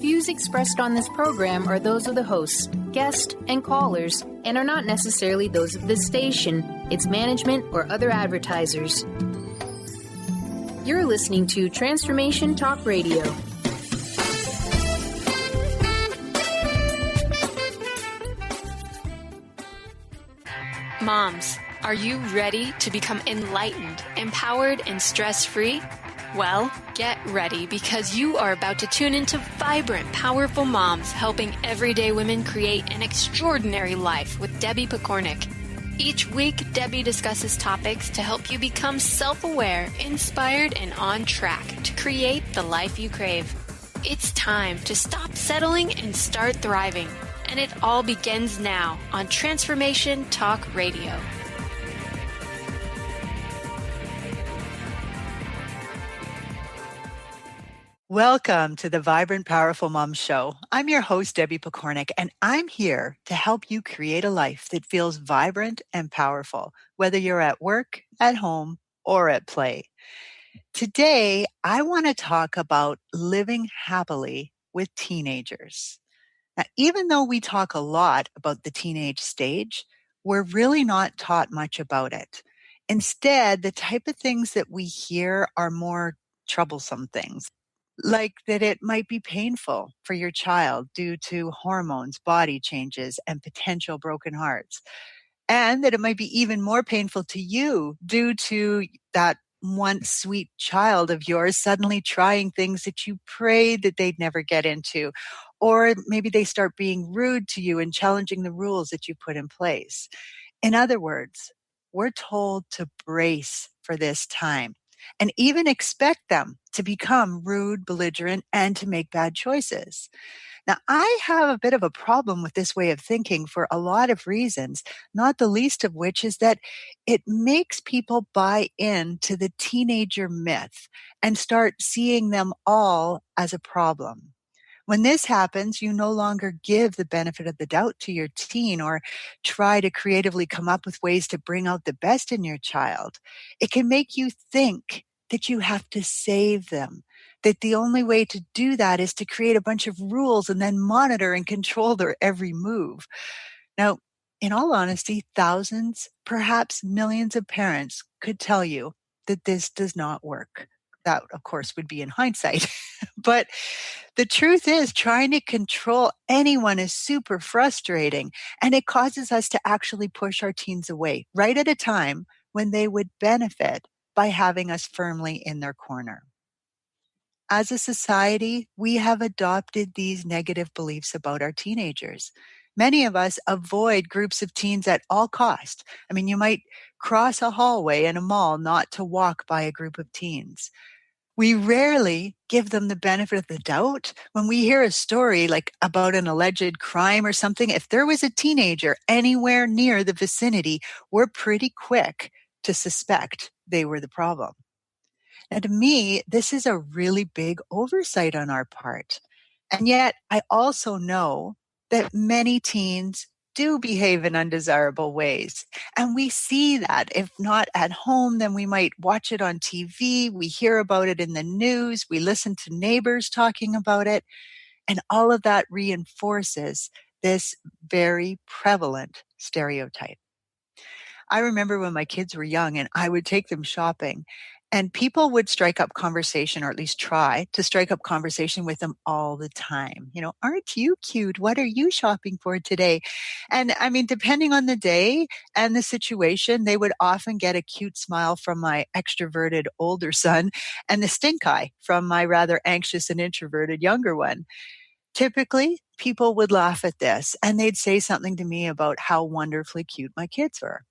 views expressed on this program are those of the hosts, guests, and callers, and are not necessarily those of this station, its management, or other advertisers. You're listening to Transformation Talk Radio. Moms, are you ready to become enlightened, empowered, and stress-free? Well, get ready because you are about to tune into vibrant, powerful moms helping everyday women create an extraordinary life with Debbie Pokornik. Each week, Debbie discusses topics to help you become self-aware, inspired, and on track to create the life you crave. It's time to stop settling and start thriving. And it all begins now on Transformation Talk Radio. Welcome to the Vibrant, Powerful Mom Show. I'm your host, Debbie Pokornik, and I'm here to help you create a life that feels vibrant and powerful, whether you're at work, at home, or at play. Today, I want to talk about living happily with teenagers. Now, even though we talk a lot about the teenage stage, we're really not taught much about it. Instead, the type of things that we hear are more troublesome things, like that it might be painful for your child due to hormones, body changes, and potential broken hearts, and that it might be even more painful to you due to that once sweet child of yours suddenly trying things that you prayed that they'd never get into. Or maybe they start being rude to you and challenging the rules that you put in place. In other words, we're told to brace for this time and even expect them to become rude, belligerent, and to make bad choices. Now, I have a bit of a problem with this way of thinking for a lot of reasons, not the least of which is that it makes people buy into the teenager myth and start seeing them all as a problem. When this happens, you no longer give the benefit of the doubt to your teen or try to creatively come up with ways to bring out the best in your child. It can make you think that you have to save them, that the only way to do that is to create a bunch of rules and then monitor and control their every move. Now, in all honesty, thousands, perhaps millions of parents could tell you that this does not work. That, of course, would be in hindsight. But the truth is, trying to control anyone is super frustrating, and it causes us to actually push our teens away right at a time when they would benefit by having us firmly in their corner. As a society, we have adopted these negative beliefs about our teenagers. Many of us avoid groups of teens at all cost. I mean, you might cross a hallway in a mall not to walk by a group of teens. We rarely give them the benefit of the doubt. When we hear a story like about an alleged crime or something, if there was a teenager anywhere near the vicinity, we're pretty quick to suspect they were the problem. Now, to me, this is a really big oversight on our part. And yet, I also know that many teens do behave in undesirable ways. And we see that. If not at home, then we might watch it on TV. We hear about it in the news. We listen to neighbors talking about it. And all of that reinforces this very prevalent stereotype. I remember when my kids were young and I would take them shopping and people would strike up conversation, or at least try to strike up conversation with them all the time. You know, aren't you cute? What are you shopping for today? And I mean, depending on the day and the situation, they would often get a cute smile from my extroverted older son and the stink eye from my rather anxious and introverted younger one. Typically, people would laugh at this and they'd say something to me about how wonderfully cute my kids were.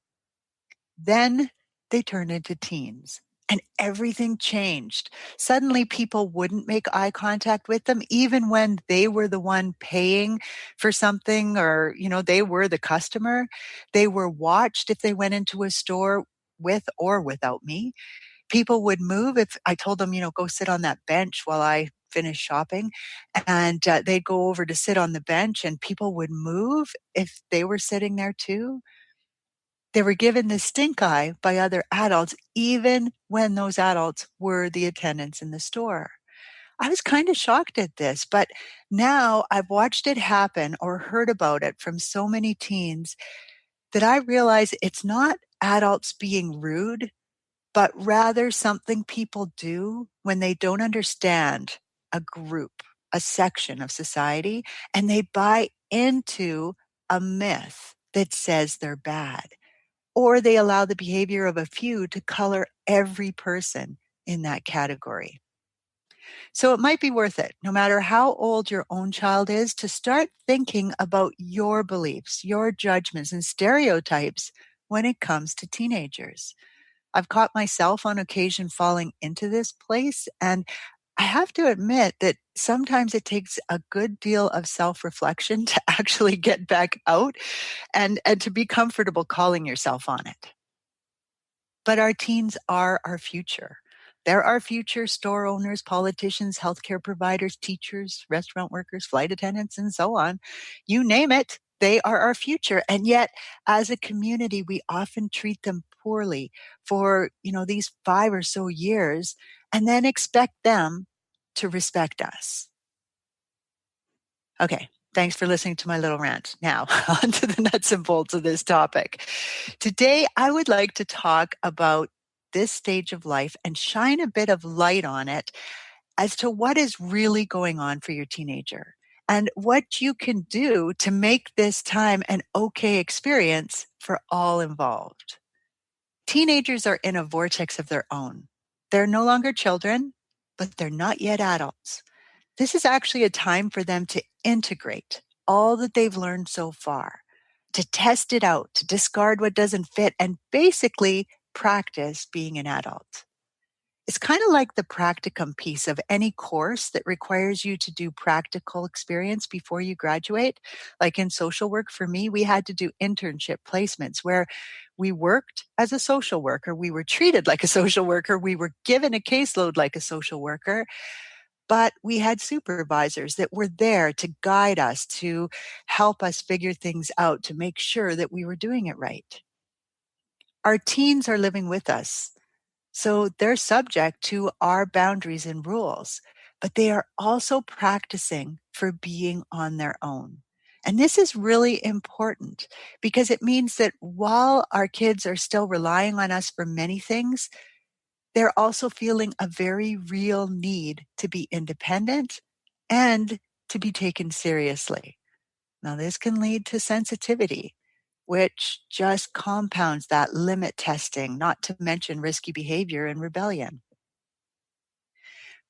Then they turned into teens. And everything changed. Suddenly, people wouldn't make eye contact with them, even when they were the one paying for something or, you know, they were the customer. They were watched if they went into a store with or without me. People would move if I told them, you know, go sit on that bench while I finish shopping. And they'd go over to sit on the bench and people would move if they were sitting there too. They were given the stink eye by other adults, even when those adults were the attendants in the store. I was kind of shocked at this, but now I've watched it happen or heard about it from so many teens that I realize it's not adults being rude, but rather something people do when they don't understand a group, a section of society, and they buy into a myth that says they're bad, or they allow the behavior of a few to color every person in that category. So it might be worth it, no matter how old your own child is, to start thinking about your beliefs, your judgments, and stereotypes when it comes to teenagers. I've caught myself on occasion falling into this place, and I have to admit that sometimes it takes a good deal of self-reflection to actually get back out and to be comfortable calling yourself on it. But our teens are our future. They're our future store owners, politicians, healthcare providers, teachers, restaurant workers, flight attendants, and so on. You name it, they are our future. And yet, as a community, we often treat them poorly for, these 5 or so years and then expect them to respect us. Okay. Thanks for listening to my little rant. Now, on to the nuts and bolts of this topic. Today, I would like to talk about this stage of life and shine a bit of light on it as to what is really going on for your teenager and what you can do to make this time an okay experience for all involved. Teenagers are in a vortex of their own. They're no longer children, but they're not yet adults. This is actually a time for them to integrate all that they've learned so far, to test it out, to discard what doesn't fit, and basically practice being an adult. It's kind of like the practicum piece of any course that requires you to do practical experience before you graduate. Like in social work, for me, we had to do internship placements where we worked as a social worker. We were treated like a social worker. We were given a caseload like a social worker. But we had supervisors that were there to guide us, to help us figure things out, to make sure that we were doing it right. Our teens are living with us, so they're subject to our boundaries and rules, but they are also practicing for being on their own. And this is really important because it means that while our kids are still relying on us for many things, they're also feeling a very real need to be independent and to be taken seriously. Now, this can lead to sensitivity, which just compounds that limit testing, not to mention risky behavior and rebellion.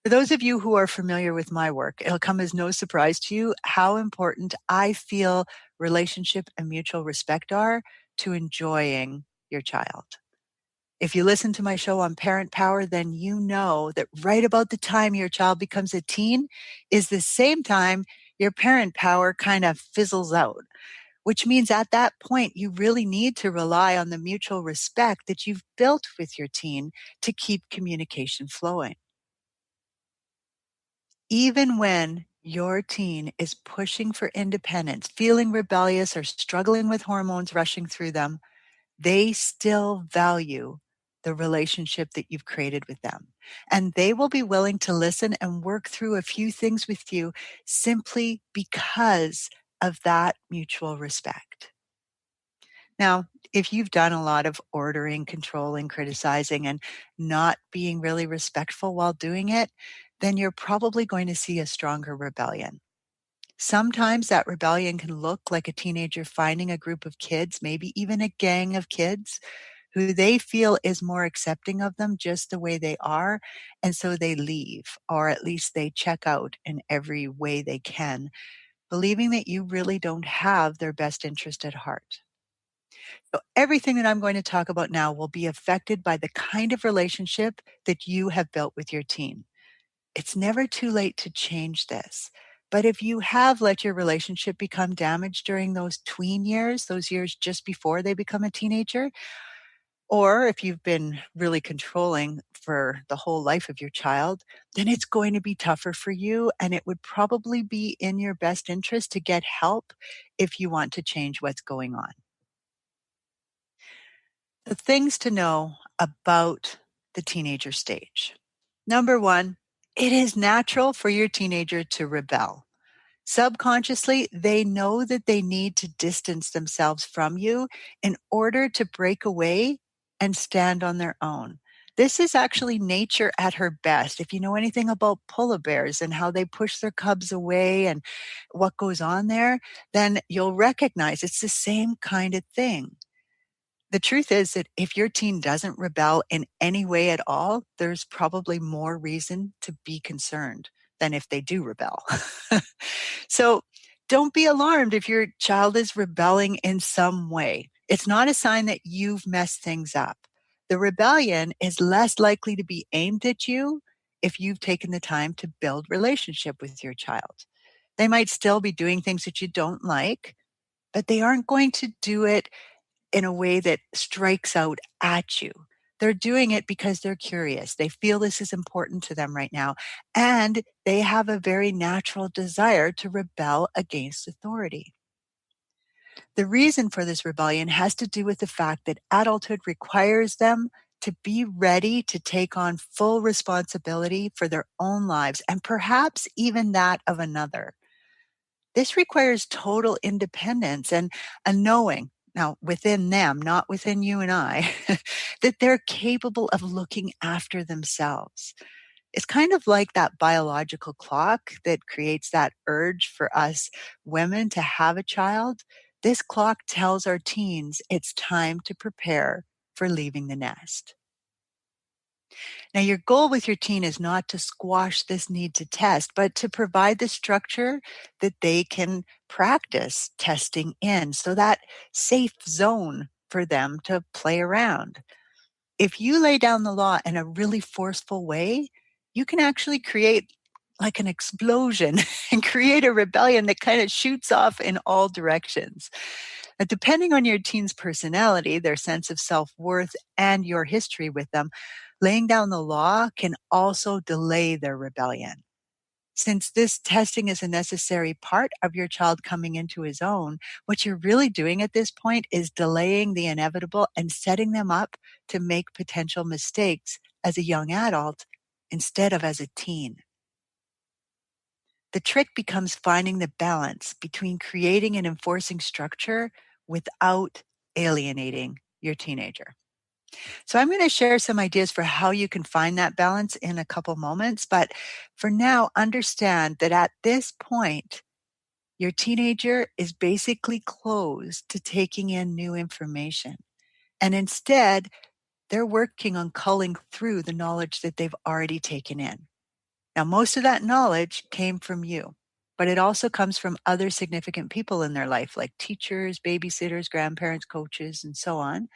For those of you who are familiar with my work, it'll come as no surprise to you how important I feel relationship and mutual respect are to enjoying your child. If you listen to my show on parent power, then you know that right about the time your child becomes a teen is the same time your parent power kind of fizzles out, which means at that point, you really need to rely on the mutual respect that you've built with your teen to keep communication flowing. Even when your teen is pushing for independence, feeling rebellious, or struggling with hormones rushing through them, they still value the relationship that you've created with them. And they will be willing to listen and work through a few things with you simply because of that mutual respect. Now, if you've done a lot of ordering, controlling, criticizing, and not being really respectful while doing it, then you're probably going to see a stronger rebellion. Sometimes that rebellion can look like a teenager finding a group of kids, maybe even a gang of kids, who they feel is more accepting of them just the way they are. And so they leave, or at least they check out in every way they can, believing that you really don't have their best interest at heart. So everything that I'm going to talk about now will be affected by the kind of relationship that you have built with your teen. It's never too late to change this. But if you have let your relationship become damaged during those tween years, those years just before they become a teenager, or if you've been really controlling for the whole life of your child, then it's going to be tougher for you. And it would probably be in your best interest to get help if you want to change what's going on. The things to know about the teenager stage. Number one, It is natural for your teenager to rebel. Subconsciously, they know that they need to distance themselves from you in order to break away and stand on their own. This is actually nature at her best. If you know anything about polar bears and how they push their cubs away and what goes on there, then you'll recognize it's the same kind of thing. The truth is that if your teen doesn't rebel in any way at all, there's probably more reason to be concerned than if they do rebel. So don't be alarmed if your child is rebelling in some way. It's not a sign that you've messed things up. The rebellion is less likely to be aimed at you if you've taken the time to build relationship with your child. They might still be doing things that you don't like, but they aren't going to do it in a way that strikes out at you. They're doing it because they're curious. They feel this is important to them right now. And they have a very natural desire to rebel against authority. The reason for this rebellion has to do with the fact that adulthood requires them to be ready to take on full responsibility for their own lives and perhaps even that of another. This requires total independence and a knowing, now within them, not within you and I, that they're capable of looking after themselves. It's kind of like that biological clock that creates that urge for us women to have a child. This clock tells our teens it's time to prepare for leaving the nest. Now, your goal with your teen is not to squash this need to test, but to provide the structure that they can practice testing in. So that safe zone for them to play around. If you lay down the law in a really forceful way, you can actually create like an explosion and create a rebellion that kind of shoots off in all directions. Now, depending on your teen's personality, their sense of self-worth, and your history with them, laying down the law can also delay their rebellion. Since this testing is a necessary part of your child coming into his own, what you're really doing at this point is delaying the inevitable and setting them up to make potential mistakes as a young adult instead of as a teen. The trick becomes finding the balance between creating and enforcing structure without alienating your teenager. So I'm going to share some ideas for how you can find that balance in a couple moments. But for now, understand that at this point, your teenager is basically closed to taking in new information. And instead, they're working on culling through the knowledge that they've already taken in. Now, most of that knowledge came from you, but it also comes from other significant people in their life, like teachers, babysitters, grandparents, coaches, and so on.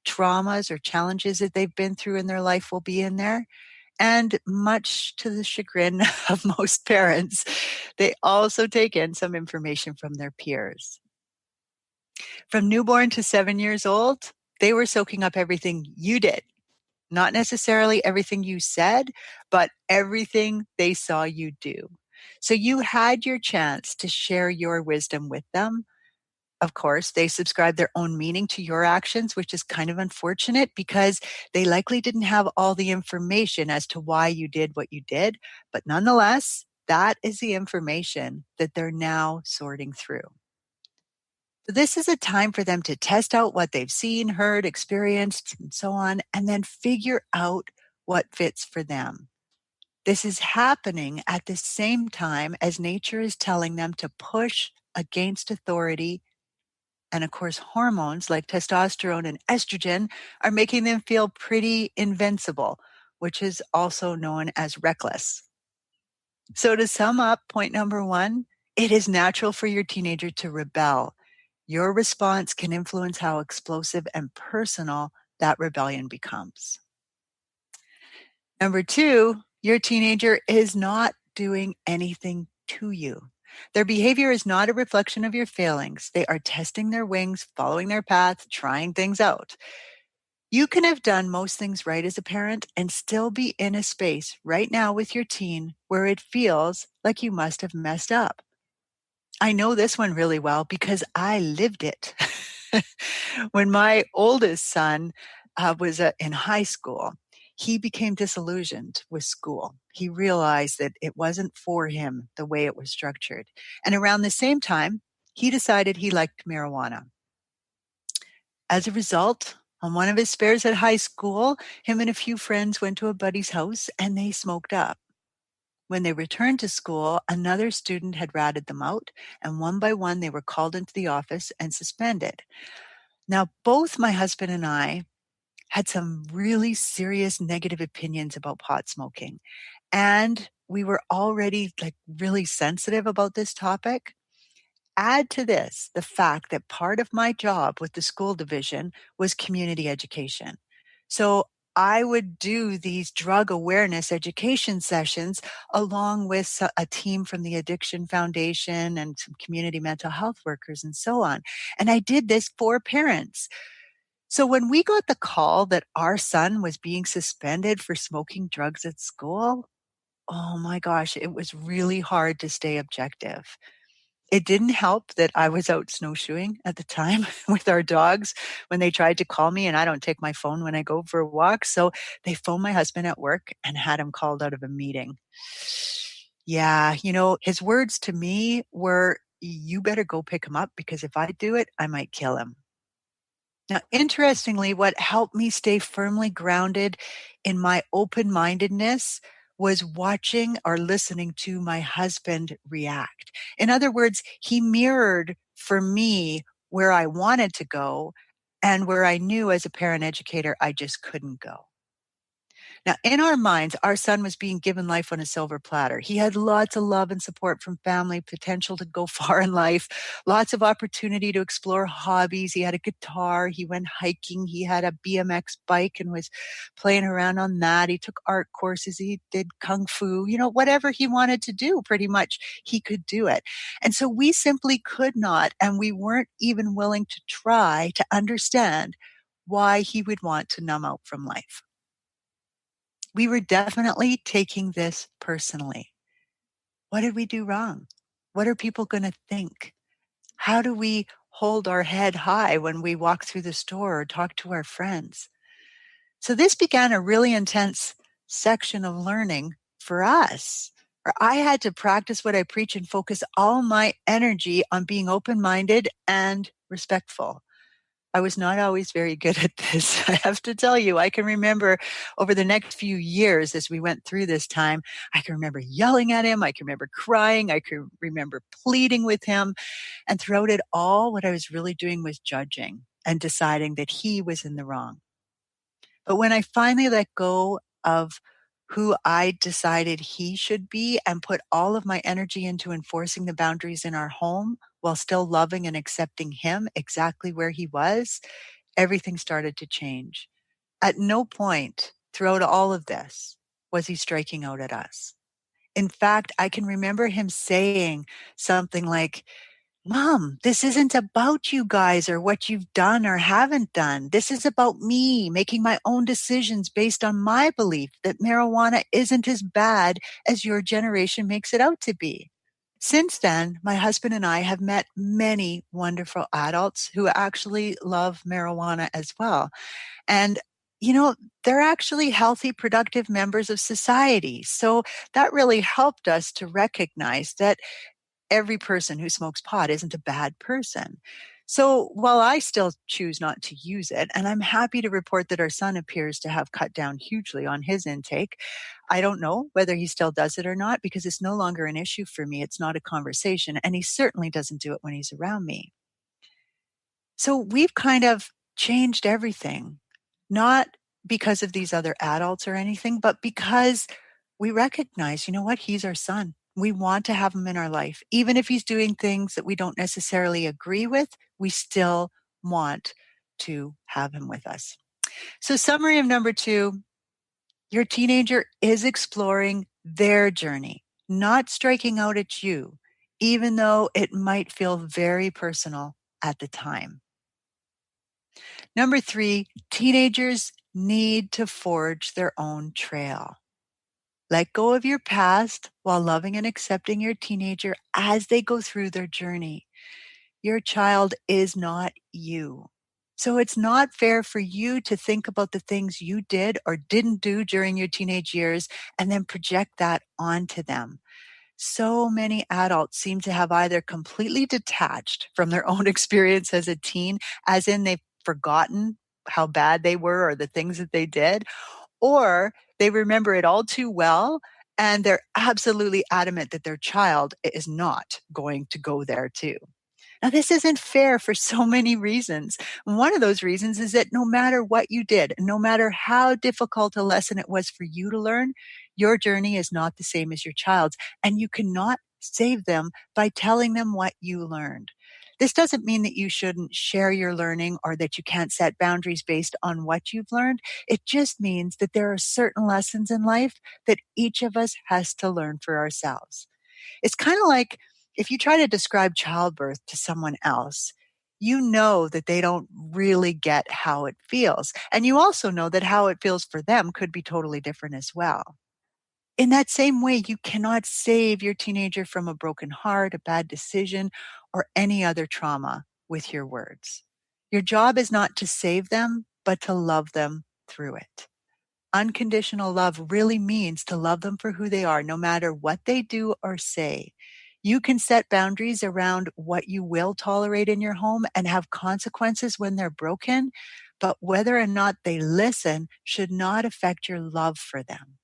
Traumas or challenges that they've been through in their life will be in there. And much to the chagrin of most parents, they also take in some information from their peers. From newborn to 7 years old, they were soaking up everything you did. Not necessarily everything you said, but everything they saw you do. So you had your chance to share your wisdom with them. Of course, they subscribe their own meaning to your actions, which is kind of unfortunate because they likely didn't have all the information as to why you did what you did. But nonetheless, that is the information that they're now sorting through. So this is a time for them to test out what they've seen, heard, experienced, and so on, and then figure out what fits for them. This is happening at the same time as nature is telling them to push against authority. And of course, hormones like testosterone and estrogen are making them feel pretty invincible, which is also known as reckless. So to sum up, point number one, it is natural for your teenager to rebel. Your response can influence how explosive and personal that rebellion becomes. Number two, your teenager is not doing anything to you. Their behavior is not a reflection of your failings. They are testing their wings, following their path, trying things out. You can have done most things right as a parent and still be in a space right now with your teen where it feels like you must have messed up. I know this one really well because I lived it. When my oldest son was in high school, he became disillusioned with school. He realized that it wasn't for him the way it was structured. And around the same time, he decided he liked marijuana. As a result, on one of his spares at high school, him and a few friends went to a buddy's house and they smoked up. When they returned to school, another student had ratted them out, and one by one they were called into the office and suspended. Now, both my husband and I had some really serious negative opinions about pot smoking, and we were already really sensitive about this topic. Add to this the fact that part of my job with the school division was community education. So I would do these drug awareness education sessions along with a team from the Addiction Foundation and some community mental health workers and so on. And I did this for parents. So when we got the call that our son was being suspended for smoking drugs at school, oh my gosh, it was really hard to stay objective. It didn't help that I was out snowshoeing at the time with our dogs when they tried to call me, and I don't take my phone when I go for a walk. So they phoned my husband at work and had him called out of a meeting. Yeah, his words to me were, "You better go pick him up because if I do it, I might kill him." Now, interestingly, what helped me stay firmly grounded in my open-mindedness was watching or listening to my husband react. In other words, he mirrored for me where I wanted to go and where I knew as a parent educator I just couldn't go. Now, in our minds, our son was being given life on a silver platter. He had lots of love and support from family, potential to go far in life, lots of opportunity to explore hobbies. He had a guitar. He went hiking. He had a BMX bike and was playing around on that. He took art courses. He did kung fu. Whatever he wanted to do, pretty much he could do it. And so we simply could not, and we weren't even willing to try to understand why he would want to numb out from life. We were definitely taking this personally. What did we do wrong? What are people going to think? How do we hold our head high when we walk through the store or talk to our friends? So this began a really intense section of learning for us. I had to practice what I preach and focus all my energy on being open-minded and respectful. I was not always very good at this. I have to tell you, I can remember over the next few years as we went through this time, I can remember yelling at him. I can remember crying. I can remember pleading with him. And throughout it all, what I was really doing was judging and deciding that he was in the wrong. But when I finally let go of who I decided he should be and put all of my energy into enforcing the boundaries in our home while still loving and accepting him exactly where he was, everything started to change. At no point throughout all of this was he striking out at us. In fact, I can remember him saying something like, "Mom, this isn't about you guys or what you've done or haven't done. This is about me making my own decisions based on my belief that marijuana isn't as bad as your generation makes it out to be." Since then, my husband and I have met many wonderful adults who actually love marijuana as well. And they're actually healthy, productive members of society. So that really helped us to recognize that every person who smokes pot isn't a bad person. So while I still choose not to use it, and I'm happy to report that our son appears to have cut down hugely on his intake, I don't know whether he still does it or not because it's no longer an issue for me. It's not a conversation, and he certainly doesn't do it when he's around me. So we've kind of changed everything, not because of these other adults or anything, but because we recognize, you know what, he's our son. We want to have him in our life. Even if he's doing things that we don't necessarily agree with, we still want to have him with us. So summary of number 2, your teenager is exploring their journey, not striking out at you, even though it might feel very personal at the time. Number 3, teenagers need to forge their own trail. Let go of your past while loving and accepting your teenager as they go through their journey. Your child is not you. So it's not fair for you to think about the things you did or didn't do during your teenage years and then project that onto them. So many adults seem to have either completely detached from their own experience as a teen, as in they've forgotten how bad they were or the things that they did, or they remember it all too well and they're absolutely adamant that their child is not going to go there too. Now, this isn't fair for so many reasons. One of those reasons is that no matter what you did, no matter how difficult a lesson it was for you to learn, your journey is not the same as your child's, and you cannot save them by telling them what you learned. This doesn't mean that you shouldn't share your learning or that you can't set boundaries based on what you've learned. It just means that there are certain lessons in life that each of us has to learn for ourselves. It's kind of like if you try to describe childbirth to someone else, you know that they don't really get how it feels. And you also know that how it feels for them could be totally different as well. In that same way, you cannot save your teenager from a broken heart, a bad decision, or any other trauma with your words. Your job is not to save them, but to love them through it. Unconditional love really means to love them for who they are, no matter what they do or say. You can set boundaries around what you will tolerate in your home and have consequences when they're broken, but whether or not they listen should not affect your love for them.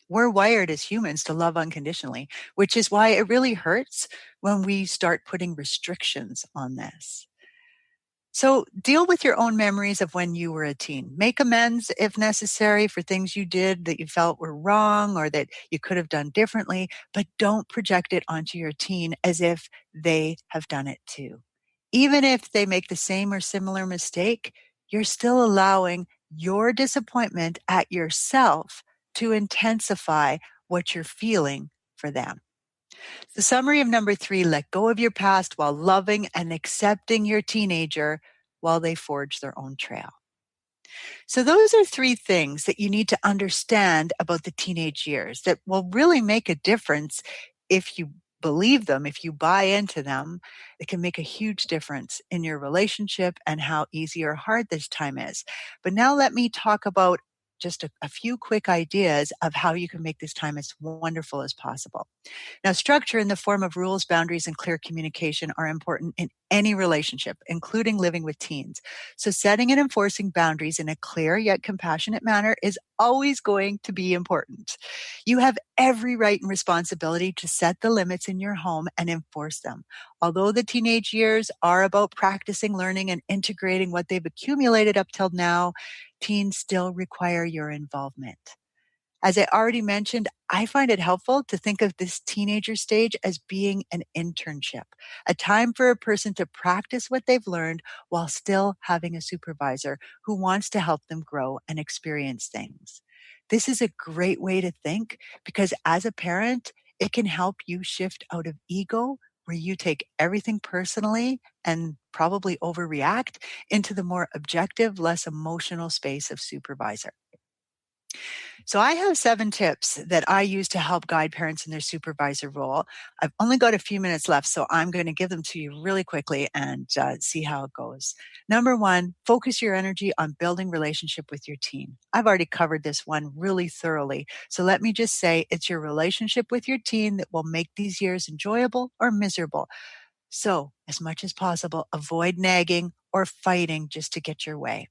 We're wired as humans to love unconditionally, which is why it really hurts when we start putting restrictions on this. So deal with your own memories of when you were a teen. Make amends if necessary for things you did that you felt were wrong or that you could have done differently, but don't project it onto your teen as if they have done it too. Even if they make the same or similar mistake, you're still allowing your disappointment at yourself to intensify what you're feeling for them. The summary of number 3, let go of your past while loving and accepting your teenager while they forge their own trail. So those are 3 things that you need to understand about the teenage years that will really make a difference if you believe them, if you buy into them. It can make a huge difference in your relationship and how easy or hard this time is. But now let me talk about just a few quick ideas of how you can make this time as wonderful as possible. Now, structure in the form of rules, boundaries, and clear communication are important in any relationship, including living with teens. So setting and enforcing boundaries in a clear yet compassionate manner is always going to be important. You have every right and responsibility to set the limits in your home and enforce them. Although the teenage years are about practicing, learning, and integrating what they've accumulated up till now, teens still require your involvement. As I already mentioned, I find it helpful to think of this teenager stage as being an internship, a time for a person to practice what they've learned while still having a supervisor who wants to help them grow and experience things. This is a great way to think because as a parent, it can help you shift out of ego, where you take everything personally and probably overreact, into the more objective, less emotional space of supervisor. So I have 7 tips that I use to help guide parents in their supervisor role. I've only got a few minutes left, so I'm going to give them to you really quickly and see how it goes. Number 1, focus your energy on building relationship with your teen. I've already covered this one really thoroughly. So let me just say it's your relationship with your teen that will make these years enjoyable or miserable. So as much as possible, avoid nagging or fighting just to get your way.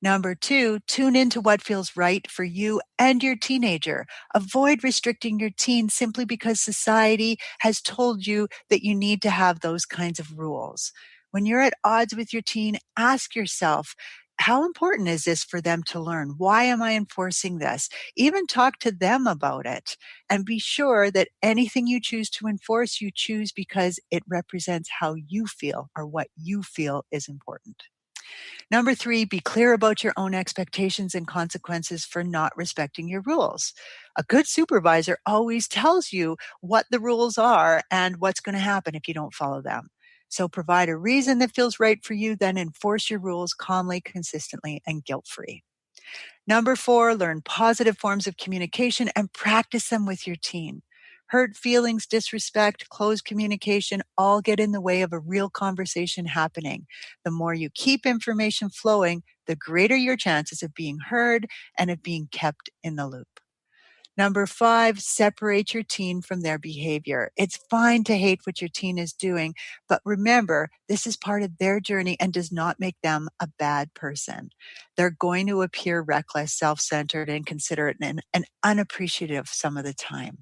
Number 2, tune into what feels right for you and your teenager. Avoid restricting your teen simply because society has told you that you need to have those kinds of rules. When you're at odds with your teen, ask yourself, how important is this for them to learn? Why am I enforcing this? Even talk to them about it. And be sure that anything you choose to enforce, you choose because it represents how you feel or what you feel is important. Number 3, be clear about your own expectations and consequences for not respecting your rules. A good supervisor always tells you what the rules are and what's going to happen if you don't follow them. So provide a reason that feels right for you, then enforce your rules calmly, consistently, and guilt-free. Number 4, learn positive forms of communication and practice them with your teen. Hurt feelings, disrespect, closed communication all get in the way of a real conversation happening. The more you keep information flowing, the greater your chances of being heard and of being kept in the loop. Number 5, separate your teen from their behavior. It's fine to hate what your teen is doing, but remember, this is part of their journey and does not make them a bad person. They're going to appear reckless, self-centered, inconsiderate, and unappreciative some of the time.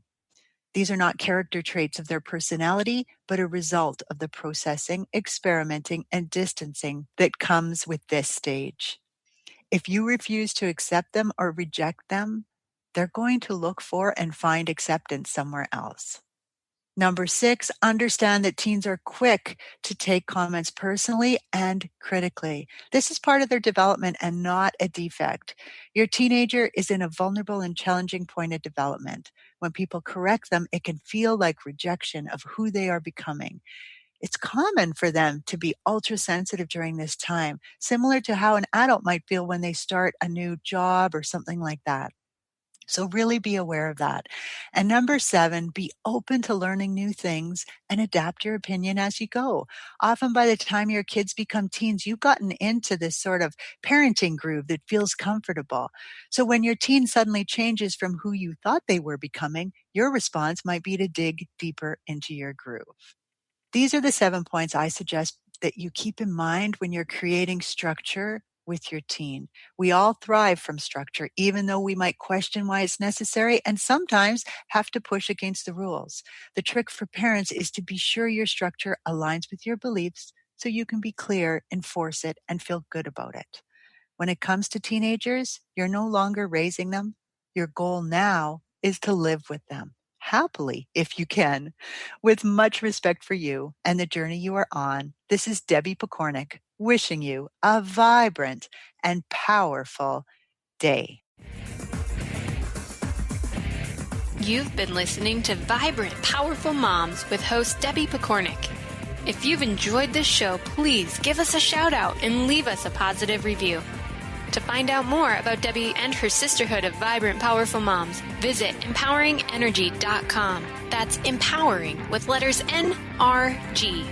These are not character traits of their personality, but a result of the processing, experimenting, and distancing that comes with this stage. If you refuse to accept them or reject them, they're going to look for and find acceptance somewhere else. Number 6, understand that teens are quick to take comments personally and critically. This is part of their development and not a defect. Your teenager is in a vulnerable and challenging point of development. When people correct them, it can feel like rejection of who they are becoming. It's common for them to be ultra sensitive during this time, similar to how an adult might feel when they start a new job or something like that. So really be aware of that. And number 7, be open to learning new things and adapt your opinion as you go. Often by the time your kids become teens, you've gotten into this sort of parenting groove that feels comfortable. So when your teen suddenly changes from who you thought they were becoming, your response might be to dig deeper into your groove. These are the 7 points I suggest that you keep in mind when you're creating structure with your teen. We all thrive from structure, even though we might question why it's necessary and sometimes have to push against the rules. The trick for parents is to be sure your structure aligns with your beliefs so you can be clear, enforce it, and feel good about it. When it comes to teenagers, you're no longer raising them. Your goal now is to live with them happily, if you can, with much respect for you and the journey you are on. This is Debbie Pokornik wishing you a vibrant and powerful day. You've been listening to Vibrant, Powerful Moms with host Debbie Pokornik. If you've enjoyed this show, please give us a shout out and leave us a positive review. To find out more about Debbie and her sisterhood of Vibrant, Powerful Moms, visit empoweringenergy.com. That's empowering with letters NRG.com.